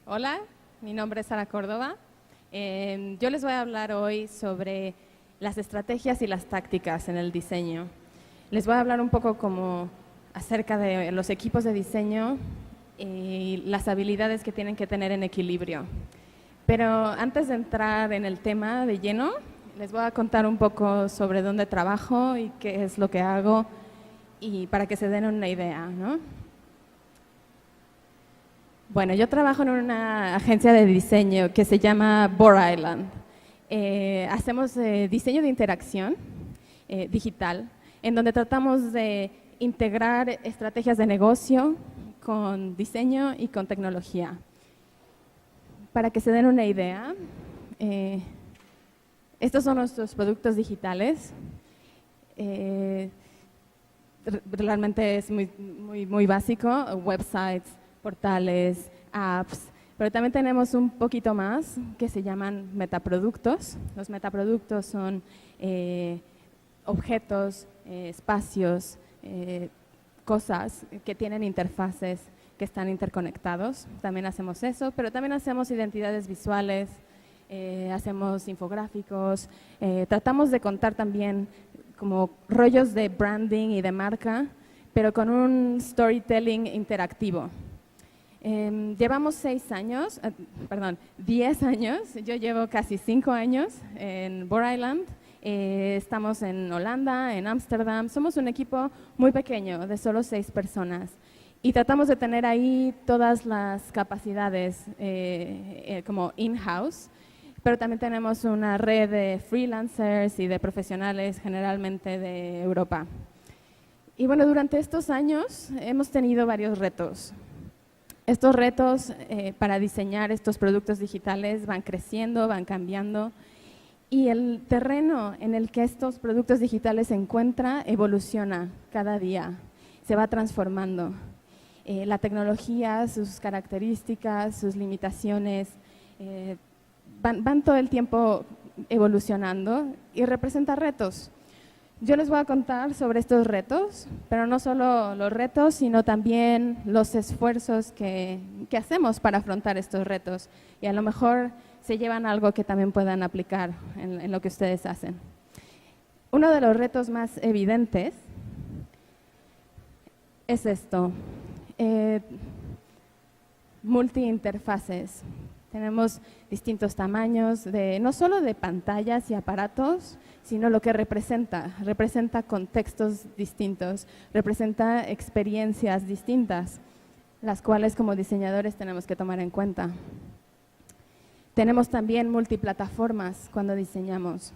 Hola, mi nombre es Sara Córdoba. Yo les voy a hablar hoy sobre las estrategias y las tácticas en el diseño. Les voy a hablar un poco como acerca de los equipos de diseño y las habilidades que tienen que tener en equilibrio. Pero antes de entrar en el tema de lleno, les voy a contar un poco sobre dónde trabajo y qué es lo que hago y para que se den una idea, ¿no? Bueno, yo trabajo en una agencia de diseño que se llama Boar Island. Hacemos diseño de interacción digital, en donde tratamos de integrar estrategias de negocio con diseño y con tecnología. Para que se den una idea, estos son nuestros productos digitales. Realmente es muy básico, websites, portales, apps, pero también tenemos un poquito más que se llaman metaproductos. Los metaproductos son objetos, espacios, cosas que tienen interfaces que están interconectados. También hacemos eso, pero también hacemos identidades visuales, hacemos infográficos, tratamos de contar también como rollos de branding y de marca, pero con un storytelling interactivo. Llevamos 10 años, yo llevo casi 5 años en Boar Island, estamos en Holanda, en Ámsterdam, somos un equipo muy pequeño de solo 6 personas y tratamos de tener ahí todas las capacidades como in-house, pero también tenemos una red de freelancers y de profesionales generalmente de Europa. Y bueno, durante estos años hemos tenido varios retos. Estos retos para diseñar estos productos digitales van creciendo, van cambiando y el terreno en el que estos productos digitales se encuentran evoluciona cada día, se va transformando. La tecnología, sus características, sus limitaciones van todo el tiempo evolucionando y representa retos. Yo les voy a contar sobre estos retos, pero no solo los retos, sino también los esfuerzos que hacemos para afrontar estos retos. Y a lo mejor se llevan algo que también puedan aplicar en lo que ustedes hacen. Uno de los retos más evidentes es esto, multi-interfaces. Tenemos distintos tamaños, no solo de pantallas y aparatos, sino lo que representa contextos distintos, representa experiencias distintas, las cuales como diseñadores tenemos que tomar en cuenta. Tenemos también multiplataformas cuando diseñamos.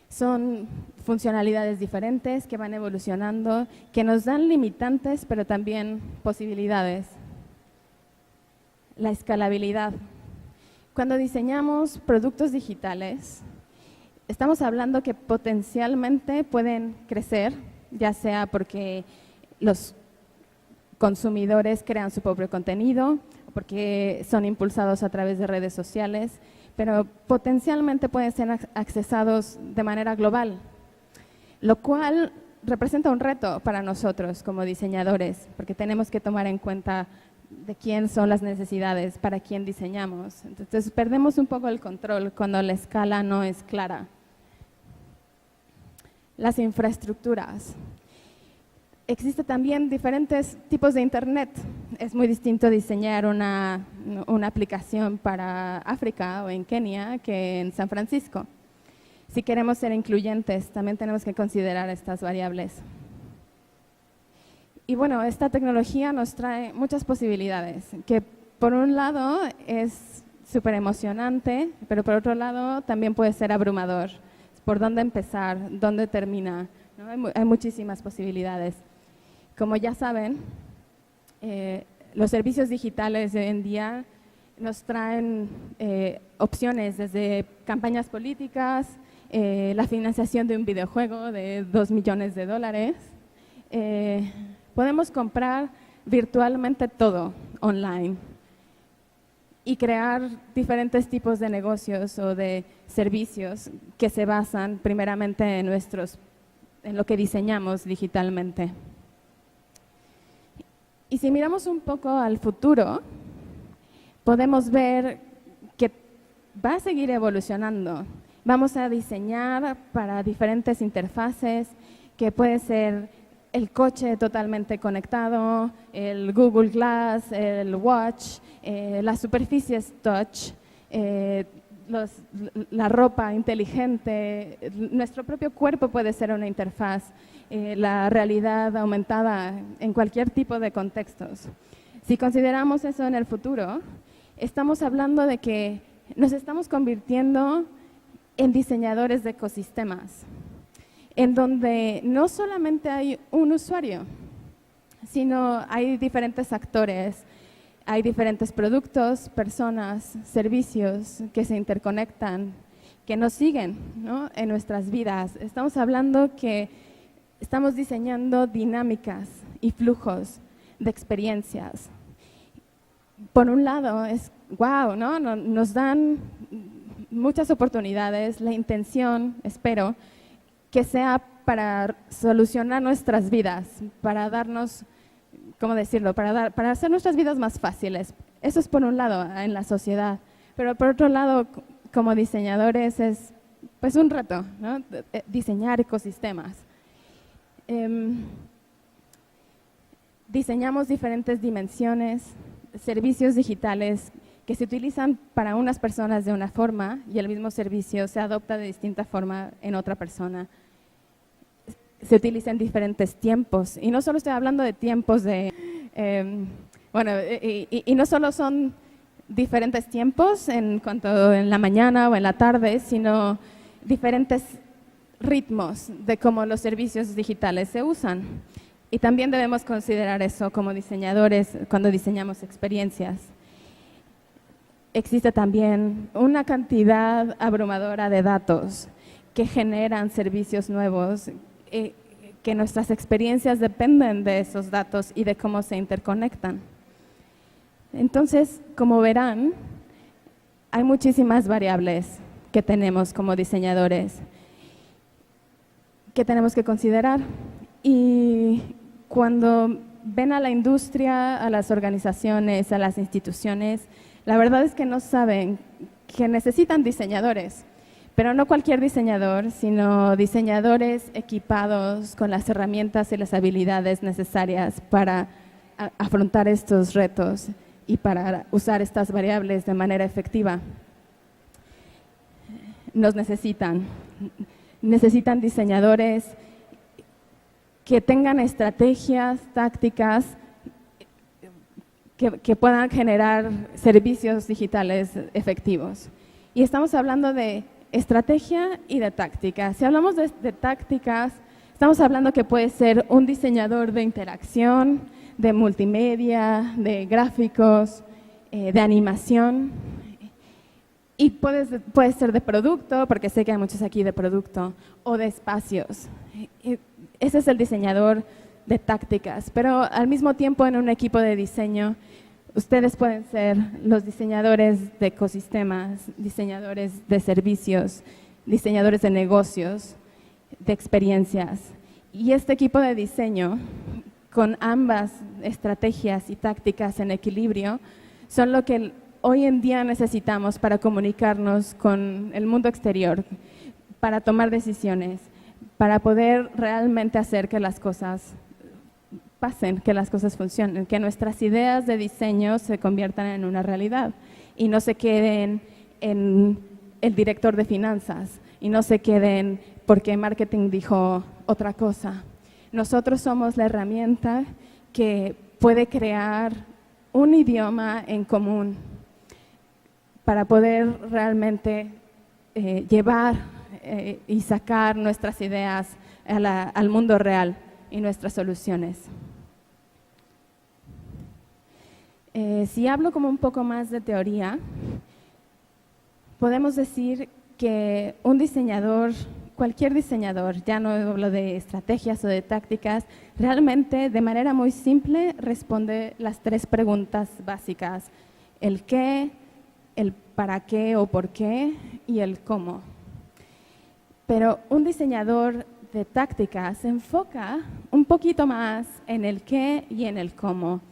Son funcionalidades diferentes que van evolucionando, que nos dan limitantes, pero también posibilidades. La escalabilidad. Cuando diseñamos productos digitales, estamos hablando que potencialmente pueden crecer, ya sea porque los consumidores crean su propio contenido, o porque son impulsados a través de redes sociales, pero potencialmente pueden ser accesados de manera global, lo cual representa un reto para nosotros como diseñadores, porque tenemos que tomar en cuenta de quién son las necesidades, para quién diseñamos. Entonces perdemos un poco el control cuando la escala no es clara. Las infraestructuras. Existen también diferentes tipos de internet. Es muy distinto diseñar una aplicación para África o en Kenia que en San Francisco. Si queremos ser incluyentes, también tenemos que considerar estas variables. Y bueno, esta tecnología nos trae muchas posibilidades, que por un lado es súper emocionante, pero por otro lado también puede ser abrumador. ¿Por dónde empezar? ¿Dónde termina? ¿No? Hay muchísimas posibilidades. Como ya saben, los servicios digitales de hoy en día nos traen opciones desde campañas políticas, la financiación de un videojuego de $2 millones. Podemos comprar virtualmente todo online y crear diferentes tipos de negocios o de servicios que se basan primeramente en lo que diseñamos digitalmente. Y si miramos un poco al futuro, podemos ver que va a seguir evolucionando. Vamos a diseñar para diferentes interfaces, que puede ser el coche totalmente conectado, el Google Glass, el Watch, las superficies touch, la ropa inteligente, nuestro propio cuerpo puede ser una interfaz, la realidad aumentada en cualquier tipo de contextos. Si consideramos eso en el futuro, estamos hablando de que nos estamos convirtiendo en diseñadores de ecosistemas, en donde no solamente hay un usuario, sino hay diferentes actores, hay diferentes productos, personas, servicios que se interconectan, que nos siguen, ¿no?, en nuestras vidas. Estamos hablando que estamos diseñando dinámicas y flujos de experiencias. Por un lado, es wow, ¿no? Nos dan muchas oportunidades. La intención, espero, que sea para solucionar nuestras vidas, para darnos, ¿cómo decirlo?, para hacer nuestras vidas más fáciles. Eso es por un lado en la sociedad, pero por otro lado, como diseñadores, es pues un reto, ¿no?, diseñar ecosistemas. Diseñamos diferentes dimensiones, servicios digitales que se utilizan para unas personas de una forma y el mismo servicio se adopta de distinta forma en otra persona. Se utiliza en diferentes tiempos, y no solo estoy hablando de tiempos de, y no solo son diferentes tiempos en cuanto en la mañana o en la tarde, sino diferentes ritmos de cómo los servicios digitales se usan. Y también debemos considerar eso como diseñadores cuando diseñamos experiencias. Existe también una cantidad abrumadora de datos que generan servicios nuevos, que nuestras experiencias dependen de esos datos y de cómo se interconectan. Entonces, como verán, hay muchísimas variables que tenemos como diseñadores que tenemos que considerar. Y cuando ven a la industria, a las organizaciones, a las instituciones, la verdad es que no saben que necesitan diseñadores, pero no cualquier diseñador, sino diseñadores equipados con las herramientas y las habilidades necesarias para afrontar estos retos y para usar estas variables de manera efectiva. Nos necesitan diseñadores que tengan estrategias, tácticas, que puedan generar servicios digitales efectivos. Y estamos hablando de estrategia y de táctica. Si hablamos de tácticas, estamos hablando que puede ser un diseñador de interacción, de multimedia, de gráficos, de animación. Y puede ser de producto, porque sé que hay muchos aquí de producto, o de espacios. Ese es el diseñador de tácticas, pero al mismo tiempo en un equipo de diseño, ustedes pueden ser los diseñadores de ecosistemas, diseñadores de servicios, diseñadores de negocios, de experiencias. Y este equipo de diseño, con ambas estrategias y tácticas en equilibrio, son lo que hoy en día necesitamos para comunicarnos con el mundo exterior, para tomar decisiones, para poder realmente hacer que las cosas pasen, que las cosas funcionen, que nuestras ideas de diseño se conviertan en una realidad y no se queden en el director de finanzas y no se queden porque marketing dijo otra cosa. Nosotros somos la herramienta que puede crear un idioma en común para poder realmente llevar y sacar nuestras ideas al mundo real y nuestras soluciones. Si hablo como un poco más de teoría, podemos decir que un diseñador, cualquier diseñador, ya no hablo de estrategias o de tácticas, realmente de manera muy simple responde las tres preguntas básicas: el qué, el para qué o por qué y el cómo. Pero un diseñador de tácticas se enfoca un poquito más en el qué y en el cómo.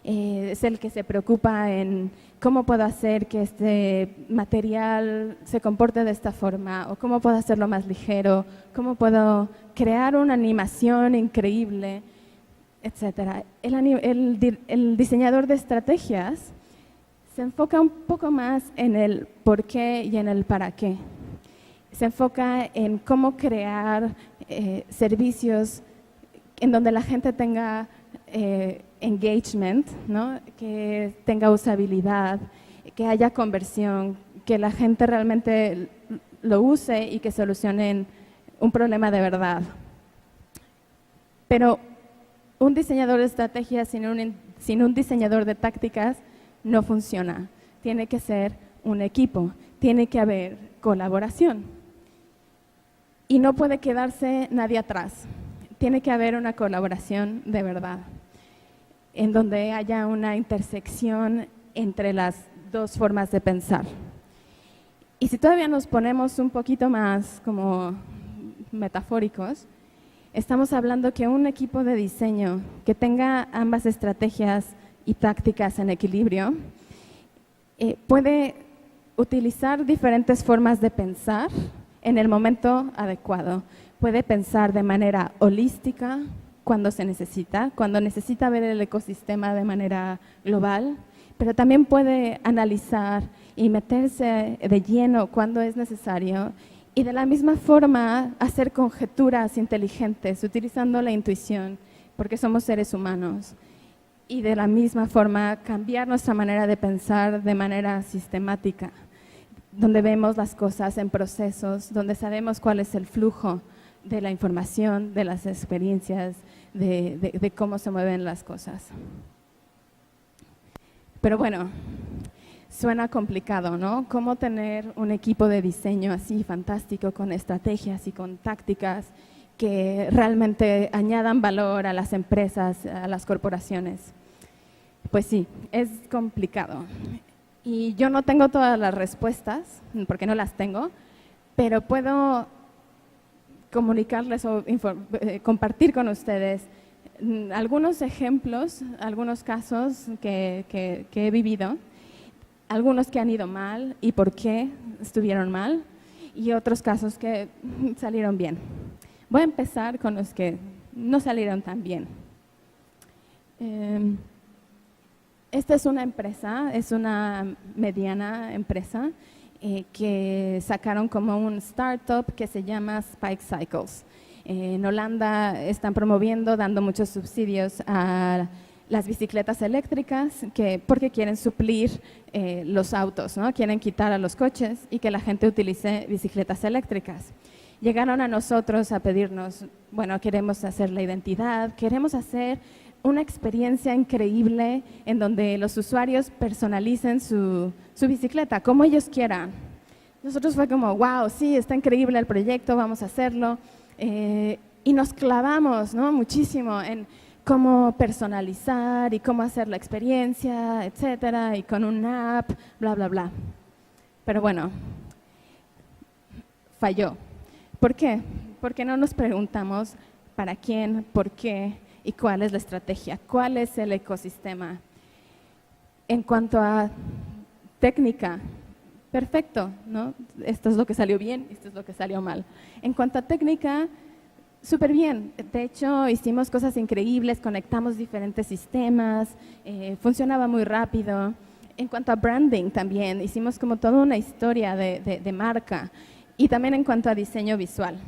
es el que se preocupa en cómo puedo hacer que este material se comporte de esta forma, o cómo puedo hacerlo más ligero, cómo puedo crear una animación increíble, etcétera. El diseñador de estrategias se enfoca un poco más en el por qué y en el para qué. Se enfoca en cómo crear servicios en donde la gente tenga engagement, ¿no? Que tenga usabilidad, que haya conversión, que la gente realmente lo use y que solucionen un problema de verdad. Pero un diseñador de estrategias sin un diseñador de tácticas no funciona. Tiene que ser un equipo, tiene que haber colaboración. Y no puede quedarse nadie atrás. Tiene que haber una colaboración de verdad, en donde haya una intersección entre las dos formas de pensar. Y si todavía nos ponemos un poquito más como metafóricos, estamos hablando que un equipo de diseño que tenga ambas estrategias y tácticas en equilibrio puede utilizar diferentes formas de pensar en el momento adecuado. Puede pensar de manera holística cuando se necesita, cuando necesita ver el ecosistema de manera global, pero también puede analizar y meterse de lleno cuando es necesario y de la misma forma hacer conjeturas inteligentes utilizando la intuición, porque somos seres humanos, y de la misma forma cambiar nuestra manera de pensar de manera sistemática, donde vemos las cosas en procesos, donde sabemos cuál es el flujo de la información, de las experiencias, de cómo se mueven las cosas. Pero bueno, suena complicado, ¿no? ¿Cómo tener un equipo de diseño así fantástico, con estrategias y con tácticas que realmente añadan valor a las empresas, a las corporaciones? Pues sí, es complicado. Y yo no tengo todas las respuestas, porque no las tengo, pero puedo comunicarles o compartir con ustedes algunos ejemplos, algunos casos que he vivido, algunos que han ido mal y por qué estuvieron mal, y otros casos que salieron bien. Voy a empezar con los que no salieron tan bien. Esta es una empresa, es una mediana empresa que sacaron como un startup que se llama Spike Cycles. En Holanda están promoviendo, dando muchos subsidios a las bicicletas eléctricas porque quieren suplir los autos, ¿no? Quieren quitar a los coches y que la gente utilice bicicletas eléctricas. Llegaron a nosotros a pedirnos, bueno, queremos hacer la identidad, queremos hacer una experiencia increíble en donde los usuarios personalicen su bicicleta como ellos quieran. Nosotros fue como, wow, sí, está increíble el proyecto, vamos a hacerlo. Y nos clavamos, ¿no? Muchísimo en cómo personalizar y cómo hacer la experiencia, etcétera, y con una app, bla, bla, bla. Pero bueno, falló. ¿Por qué? Porque no nos preguntamos para quién, por qué y cuál es la estrategia, cuál es el ecosistema. En cuanto a técnica, perfecto, ¿no? Esto es lo que salió bien, esto es lo que salió mal. En cuanto a técnica, súper bien. De hecho, hicimos cosas increíbles, conectamos diferentes sistemas, funcionaba muy rápido. En cuanto a branding también, hicimos como toda una historia de marca, y también en cuanto a diseño visual.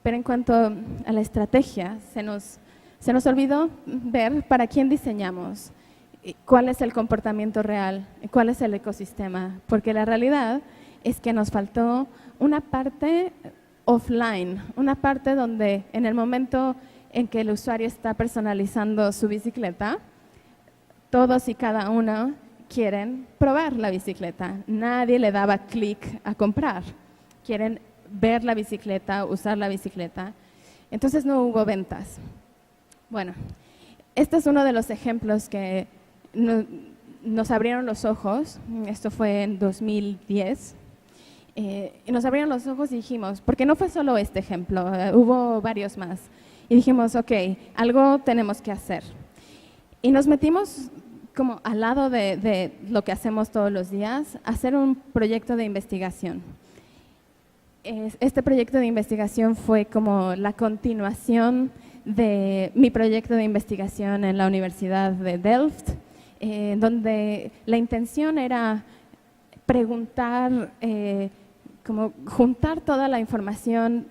Pero en cuanto a la estrategia, se nos olvidó ver para quién diseñamos, cuál es el comportamiento real, cuál es el ecosistema, porque la realidad es que nos faltó una parte offline, una parte donde en el momento en que el usuario está personalizando su bicicleta, todos y cada uno quieren probar la bicicleta. Nadie le daba clic a comprar. Quieren ver la bicicleta, usar la bicicleta. Entonces no hubo ventas. Bueno, este es uno de los ejemplos que nos abrieron los ojos. Esto fue en 2010. Y nos abrieron los ojos y dijimos, porque no fue solo este ejemplo, hubo varios más. Y dijimos, ok, algo tenemos que hacer. Y nos metimos como al lado de lo que hacemos todos los días, hacer un proyecto de investigación. Este proyecto de investigación fue como la continuación de mi proyecto de investigación en la Universidad de Delft, donde la intención era preguntar, como juntar toda la información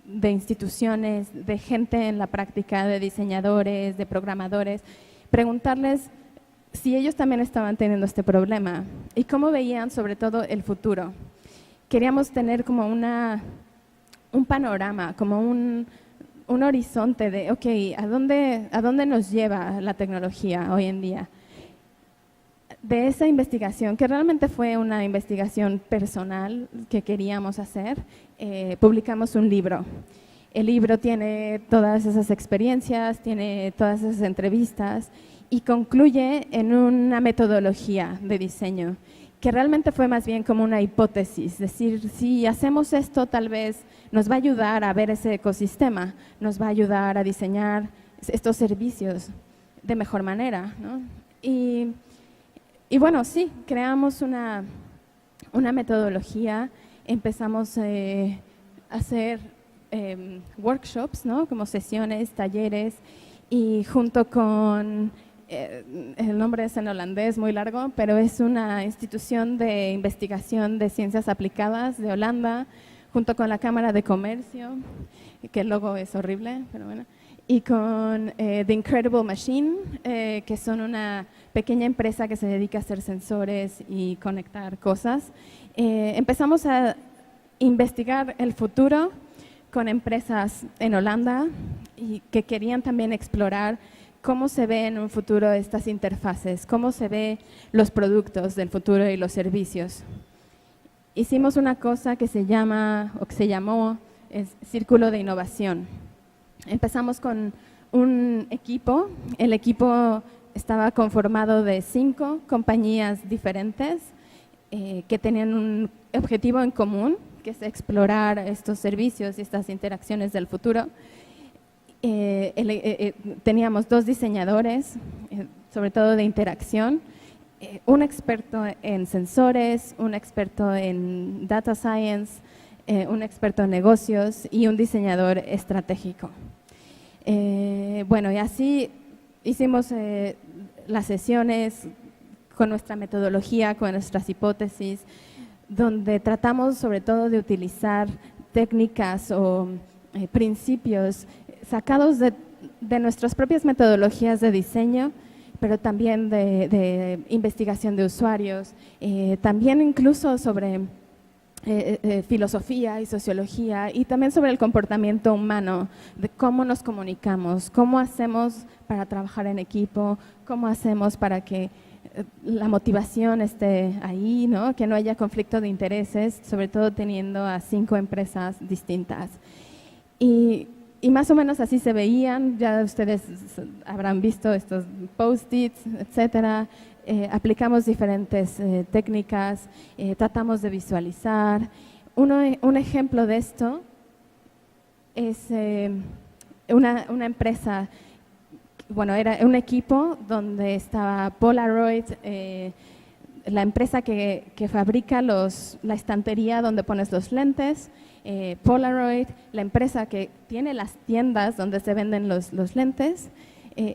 de instituciones, de gente en la práctica, de diseñadores, de programadores, preguntarles si ellos también estaban teniendo este problema y cómo veían sobre todo el futuro. Queríamos tener como un panorama, como un horizonte de, ok, ¿a dónde nos lleva la tecnología hoy en día? De esa investigación, que realmente fue una investigación personal que queríamos hacer, publicamos un libro. El libro tiene todas esas experiencias, tiene todas esas entrevistas y concluye en una metodología de diseño que realmente fue más bien como una hipótesis, es decir, si hacemos esto tal vez nos va a ayudar a ver ese ecosistema, nos va a ayudar a diseñar estos servicios de mejor manera, ¿no? Y bueno, sí, creamos una metodología, empezamos a hacer workshops, ¿no? Como sesiones, talleres, y junto con, el nombre es en holandés, muy largo, pero es una institución de investigación de ciencias aplicadas de Holanda, junto con la Cámara de Comercio, que el logo es horrible, pero bueno, y con The Incredible Machine, que son una pequeña empresa que se dedica a hacer sensores y conectar cosas. Empezamos a investigar el futuro con empresas en Holanda y que querían también explorar cómo se ve en un futuro estas interfaces, cómo se ve los productos del futuro y los servicios. Hicimos una cosa que se llama, o que se llamó, Círculo de Innovación. Empezamos con un equipo, el equipo estaba conformado de 5 compañías diferentes que tenían un objetivo en común, que es explorar estos servicios y estas interacciones del futuro. Teníamos 2 diseñadores, sobre todo de interacción, un experto en sensores, un experto en data science, un experto en negocios y un diseñador estratégico. Bueno, y así hicimos las sesiones con nuestra metodología, con nuestras hipótesis, donde tratamos sobre todo de utilizar técnicas o principios sacados de nuestras propias metodologías de diseño, pero también de investigación de usuarios, también incluso sobre filosofía y sociología y también sobre el comportamiento humano, de cómo nos comunicamos, cómo hacemos para trabajar en equipo, cómo hacemos para que la motivación esté ahí, ¿no? Que no haya conflicto de intereses, sobre todo teniendo a 5 empresas distintas. Y más o menos así se veían, ya ustedes habrán visto estos post-its, etcétera. Aplicamos diferentes técnicas, tratamos de visualizar. Un ejemplo de esto es una empresa, bueno, era un equipo donde estaba Polaroid, la empresa que fabrica la estantería donde pones los lentes, Polaroid, la empresa que tiene las tiendas donde se venden los lentes,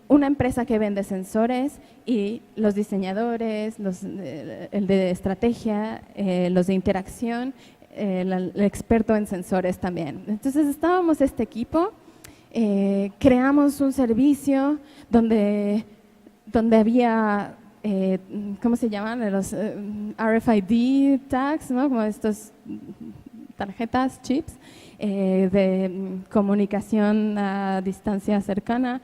una empresa que vende sensores y los diseñadores, el de estrategia, los de interacción, el experto en sensores también. Entonces estábamos este equipo, creamos un servicio donde había, ¿cómo se llaman? Los RFID tags, ¿no? Como estos tarjetas, chips, de comunicación a distancia cercana,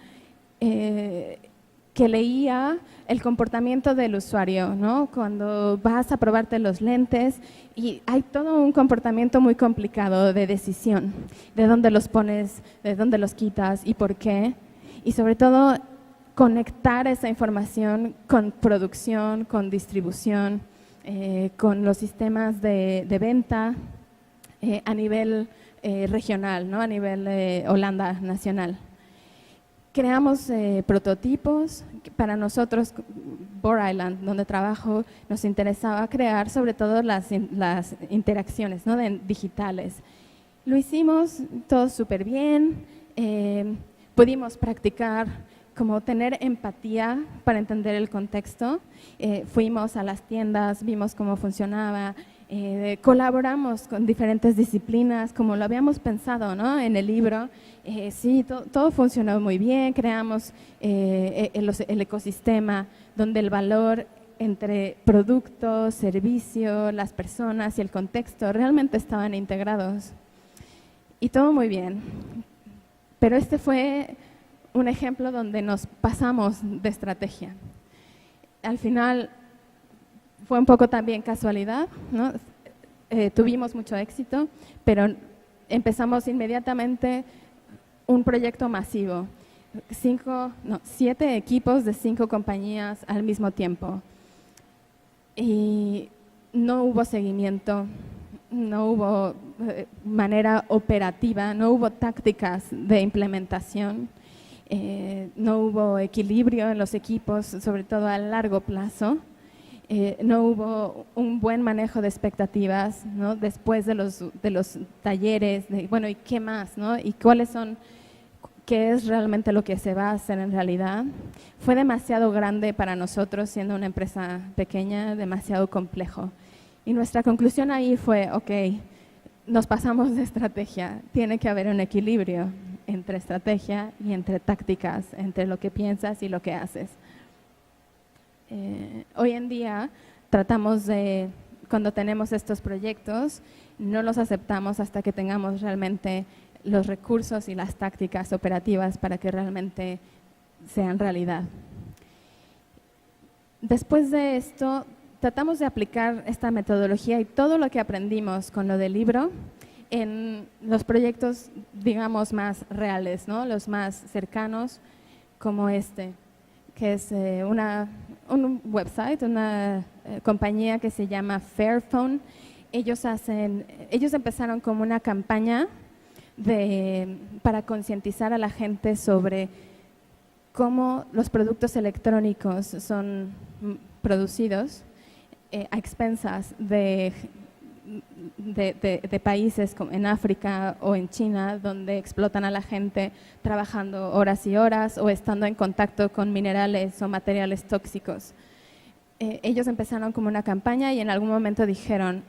que leía el comportamiento del usuario, ¿no? Cuando vas a probarte los lentes y hay todo un comportamiento muy complicado de decisión, de dónde los pones, de dónde los quitas y por qué, y sobre todo conectar esa información con producción, con distribución, con los sistemas de venta a nivel regional, ¿no? A nivel Holanda nacional. Creamos prototipos. Para nosotros, Boar Island, donde trabajo, nos interesaba crear sobre todo las interacciones, ¿no?, digitales. Lo hicimos todo súper bien, pudimos practicar como tener empatía para entender el contexto. Fuimos a las tiendas, vimos cómo funcionaba, colaboramos con diferentes disciplinas, como lo habíamos pensado, ¿no?, en el libro. Sí, todo funcionó muy bien, creamos el ecosistema donde el valor entre producto, servicio, las personas y el contexto realmente estaban integrados. Y todo muy bien. Pero este fue un ejemplo donde nos pasamos de estrategia. Al final fue un poco también casualidad, ¿no? Tuvimos mucho éxito, pero empezamos inmediatamente un proyecto masivo. 7 equipos de 5 compañías al mismo tiempo. Y no hubo seguimiento, no hubo manera operativa, no hubo tácticas de implementación. No hubo equilibrio en los equipos, sobre todo a largo plazo. No hubo un buen manejo de expectativas, ¿no?, después de los talleres, bueno, ¿y qué más, no? ¿Y qué es realmente lo que se va a hacer en realidad? Fue demasiado grande para nosotros, siendo una empresa pequeña, demasiado complejo. Y nuestra conclusión ahí fue, ok, nos pasamos de estrategia, tiene que haber un equilibrio entre estrategia y entre tácticas, entre lo que piensas y lo que haces. Hoy en día tratamos de, cuando tenemos estos proyectos, no los aceptamos hasta que tengamos realmente los recursos y las tácticas operativas para que realmente sean realidad. Después de esto, tratamos de aplicar esta metodología y todo lo que aprendimos con lo del libro en los proyectos, digamos, más reales, ¿no?, los más cercanos, como este, que es un website, una compañía que se llama Fairphone. Ellos empezaron como una campaña para concientizar a la gente sobre cómo los productos electrónicos son producidos a expensas de países como en África o en China, donde explotan a la gente trabajando horas y horas o estando en contacto con minerales o materiales tóxicos. Ellos empezaron como una campaña y en algún momento dijeron,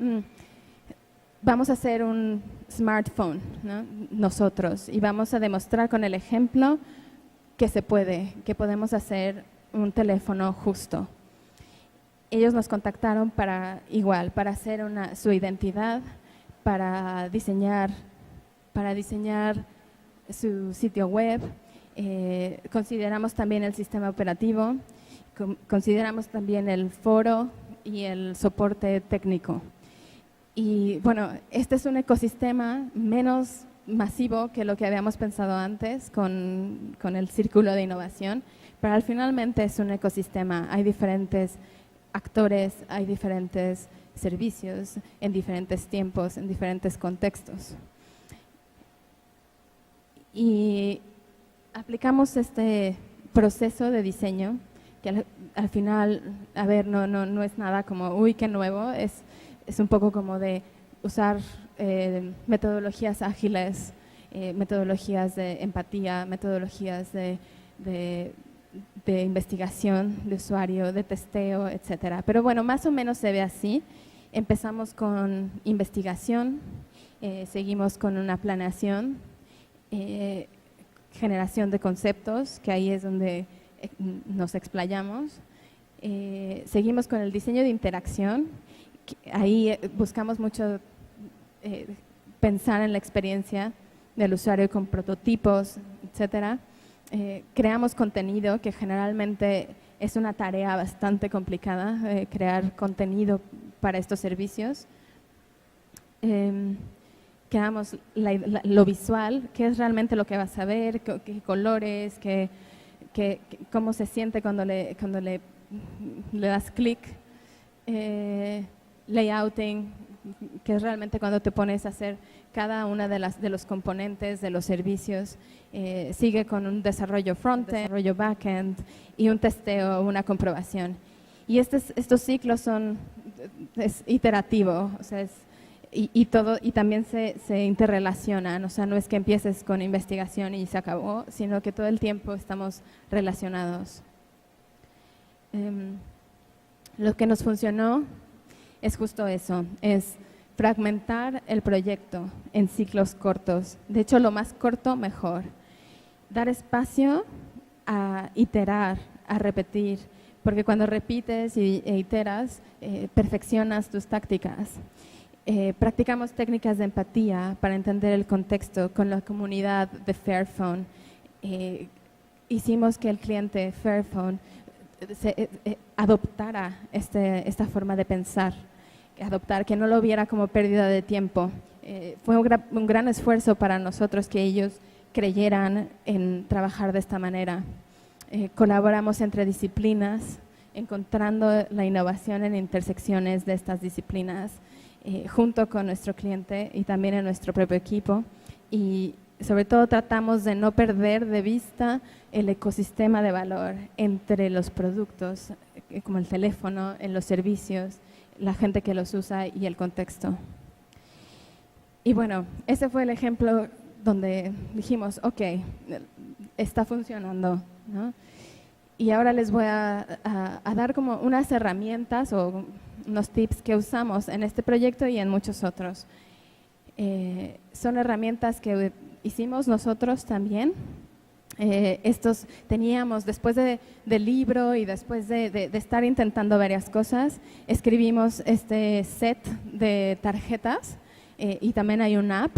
vamos a hacer un smartphone, ¿no?, nosotros, y vamos a demostrar con el ejemplo que se puede, que podemos hacer un teléfono justo. Ellos nos contactaron para hacer su identidad, para diseñar su sitio web. Consideramos también el sistema operativo, consideramos también el foro y el soporte técnico. Y bueno, este es un ecosistema menos masivo que lo que habíamos pensado antes con el círculo de innovación, pero finalmente es un ecosistema. Hay diferentes actores, hay diferentes servicios en diferentes tiempos, en diferentes contextos. Y aplicamos este proceso de diseño que al final, a ver, no es nada como, uy, qué nuevo, es un poco como de usar metodologías ágiles, metodologías de empatía, metodologías de investigación de usuario, de testeo, etcétera. Pero bueno, más o menos se ve así. Empezamos con investigación, seguimos con una planeación, generación de conceptos, que ahí es donde nos explayamos. Seguimos con el diseño de interacción. Ahí buscamos mucho pensar en la experiencia del usuario con prototipos, etcétera. Creamos contenido, que generalmente es una tarea bastante complicada, crear contenido para estos servicios. Creamos lo visual, qué es realmente lo que vas a ver, qué colores, cómo se siente cuando le das clic. Layouting, que es realmente cuando te pones a hacer cada una de los componentes de los servicios. Sigue con un desarrollo front-end, desarrollo back-end y un testeo, una comprobación. Y estos ciclos es iterativo, o sea, y también se interrelacionan, o sea, no es que empieces con investigación y se acabó, sino que todo el tiempo estamos relacionados. Lo que nos funcionó es justo eso, es fragmentar el proyecto en ciclos cortos. De hecho, lo más corto, mejor. Dar espacio a iterar, a repetir, porque cuando repites e iteras, perfeccionas tus tácticas. Practicamos técnicas de empatía para entender el contexto con la comunidad de Fairphone. Hicimos que el cliente Fairphone adoptara esta forma de pensar, que no lo viera como pérdida de tiempo. Fue un gran esfuerzo para nosotros que ellos creyeran en trabajar de esta manera. Colaboramos entre disciplinas, encontrando la innovación en intersecciones de estas disciplinas, junto con nuestro cliente y también en nuestro propio equipo. Y sobre todo tratamos de no perder de vista el ecosistema de valor entre los productos, como el teléfono, en los servicios, la gente que los usa y el contexto. Y bueno, ese fue el ejemplo donde dijimos, ok, está funcionando, ¿no? Y ahora les voy a dar como unas herramientas o unos tips que usamos en este proyecto y en muchos otros. Son herramientas que hicimos nosotros también. Estos teníamos, después del libro y después de estar intentando varias cosas, escribimos este set de tarjetas y también hay una app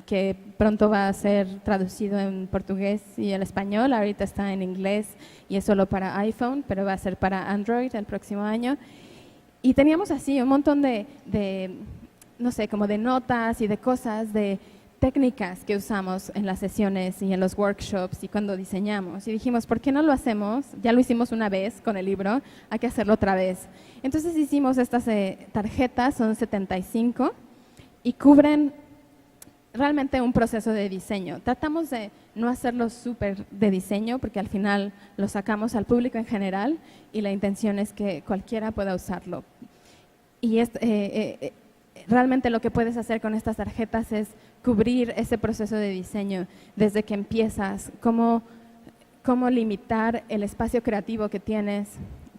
que pronto va a ser traducido en portugués y el español. Ahorita está en inglés y es solo para iPhone, pero va a ser para Android el próximo año. Y teníamos así un montón no sé, como de notas y de cosas, de técnicas que usamos en las sesiones y en los workshops y cuando diseñamos. Y dijimos, ¿por qué no lo hacemos? Ya lo hicimos una vez con el libro, hay que hacerlo otra vez. Entonces hicimos estas tarjetas, son 75, y cubren realmente un proceso de diseño. Tratamos de no hacerlo súper de diseño, porque al final lo sacamos al público en general y la intención es que cualquiera pueda usarlo. Y realmente lo que puedes hacer con estas tarjetas es cubrir ese proceso de diseño desde que empiezas, cómo limitar el espacio creativo que tienes,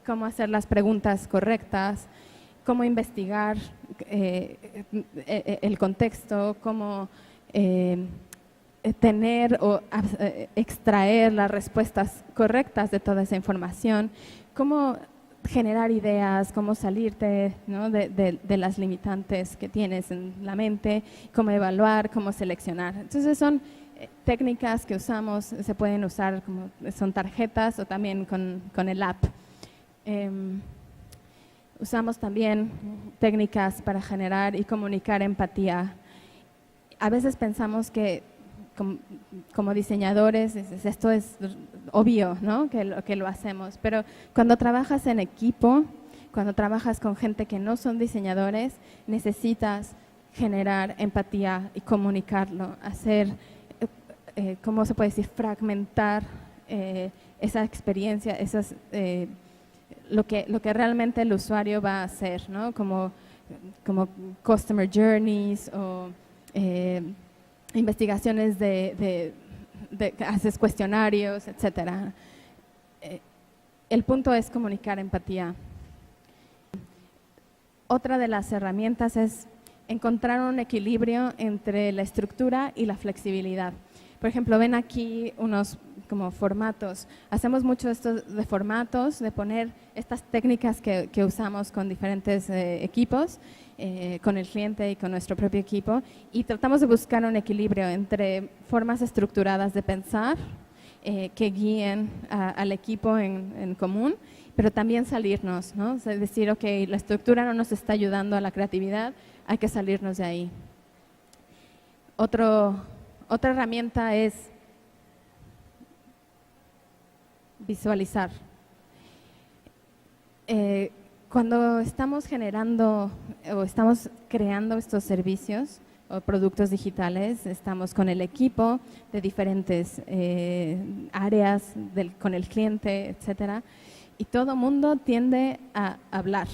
cómo hacer las preguntas correctas, cómo investigar el contexto, cómo tener o extraer las respuestas correctas de toda esa información, cómo generar ideas, cómo salirte, ¿no?, de las limitantes que tienes en la mente, cómo evaluar, cómo seleccionar. Entonces son técnicas que usamos, se pueden usar como son tarjetas o también con el app. Usamos también técnicas para generar y comunicar empatía. A veces pensamos que como diseñadores esto es obvio, ¿no?, que lo hacemos, pero cuando trabajas en equipo, cuando trabajas con gente que no son diseñadores, necesitas generar empatía y comunicarlo, hacer, ¿cómo se puede decir?, fragmentar esa experiencia, lo que realmente el usuario va a hacer, ¿no?, como customer journeys o investigaciones haces cuestionarios, etcétera. El punto es comunicar empatía. Otra de las herramientas es encontrar un equilibrio entre la estructura y la flexibilidad. Por ejemplo, ven aquí unos como formatos. Hacemos mucho esto de formatos, de poner estas técnicas que usamos con diferentes equipos, con el cliente y con nuestro propio equipo, y tratamos de buscar un equilibrio entre formas estructuradas de pensar que guíen al equipo en común, pero también salirnos, ¿no? O sea, decir, ok, la estructura no nos está ayudando a la creatividad, hay que salirnos de ahí. Otra herramienta es visualizar. Cuando estamos generando o estamos creando estos servicios o productos digitales, estamos con el equipo de diferentes áreas, con el cliente, etcétera, y todo mundo tiende a hablar,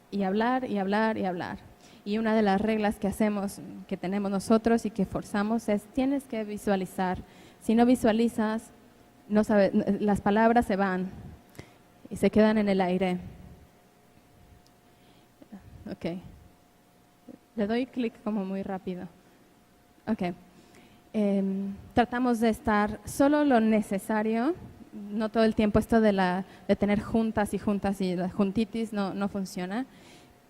y hablar, y hablar, y hablar. Y una de las reglas que hacemos, que tenemos nosotros y que forzamos es, tienes que visualizar. Si no visualizas, las palabras se van y se quedan en el aire. Ok. Le doy clic como muy rápido. Ok. Tratamos de estar solo lo necesario, no todo el tiempo. Esto de tener juntas y la juntitis no funciona.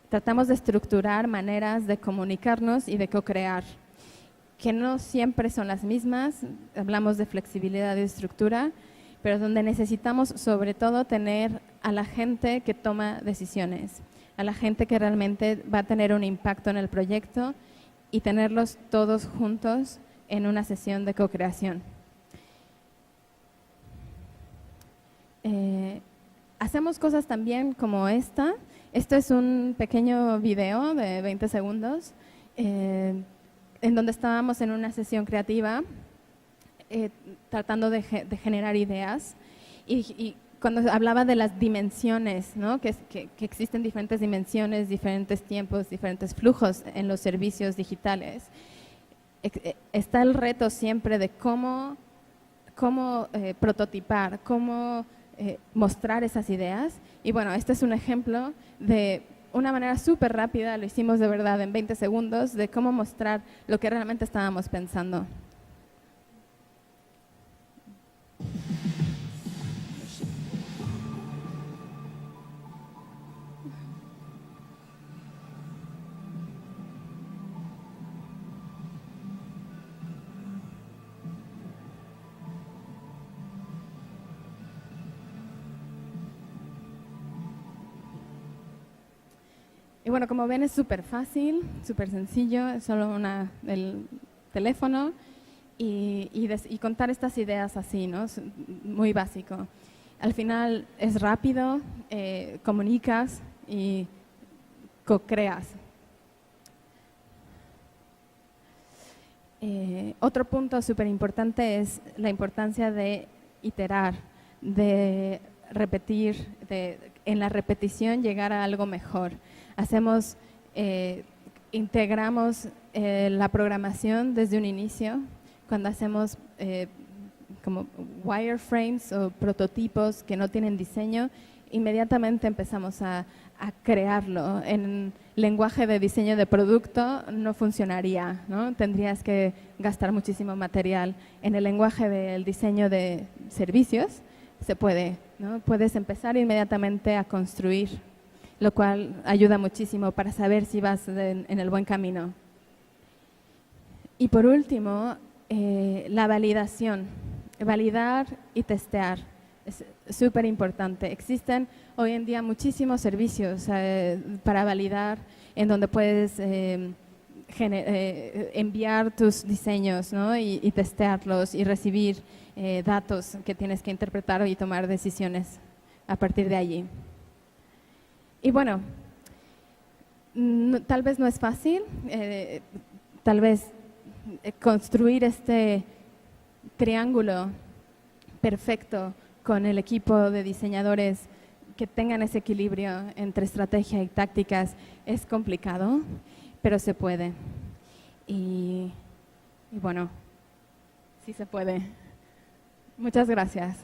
Tratamos de estructurar maneras de comunicarnos y de co-crear, que no siempre son las mismas. Hablamos de flexibilidad y estructura, pero donde necesitamos sobre todo tener a la gente que toma decisiones, a la gente que realmente va a tener un impacto en el proyecto y tenerlos todos juntos en una sesión de co-creación. Hacemos cosas también como esta. Esto es un pequeño video de 20 segundos en donde estábamos en una sesión creativa tratando de generar ideas y cuando hablaba de las dimensiones, ¿no? que existen diferentes dimensiones, diferentes tiempos, diferentes flujos en los servicios digitales, está el reto siempre de cómo prototipar, cómo mostrar esas ideas. Y bueno, este es un ejemplo de una manera súper rápida, lo hicimos de verdad en 20 segundos, de cómo mostrar lo que realmente estábamos pensando. Y bueno, como ven es súper fácil, súper sencillo, es solo el teléfono y contar estas ideas así, ¿no? Es muy básico. Al final es rápido, comunicas y co-creas. Otro punto súper importante es la importancia de iterar, de repetir, en la repetición llegar a algo mejor. Integramos la programación desde un inicio, cuando hacemos como wireframes o prototipos que no tienen diseño, inmediatamente empezamos a crearlo. En lenguaje de diseño de producto no funcionaría, ¿no? Tendrías que gastar muchísimo material. En el lenguaje del diseño de servicios se puede, ¿no? Puedes empezar inmediatamente a construir, lo cual ayuda muchísimo para saber si vas en el buen camino. Y por último, la validación. Validar y testear es súper importante. Existen hoy en día muchísimos servicios para validar, en donde puedes enviar tus diseños, ¿no? y testearlos y recibir datos que tienes que interpretar y tomar decisiones a partir de allí. Y bueno, tal vez no es fácil, tal vez construir este triángulo perfecto con el equipo de diseñadores que tengan ese equilibrio entre estrategia y tácticas es complicado, pero se puede. Y bueno, sí se puede. Muchas gracias.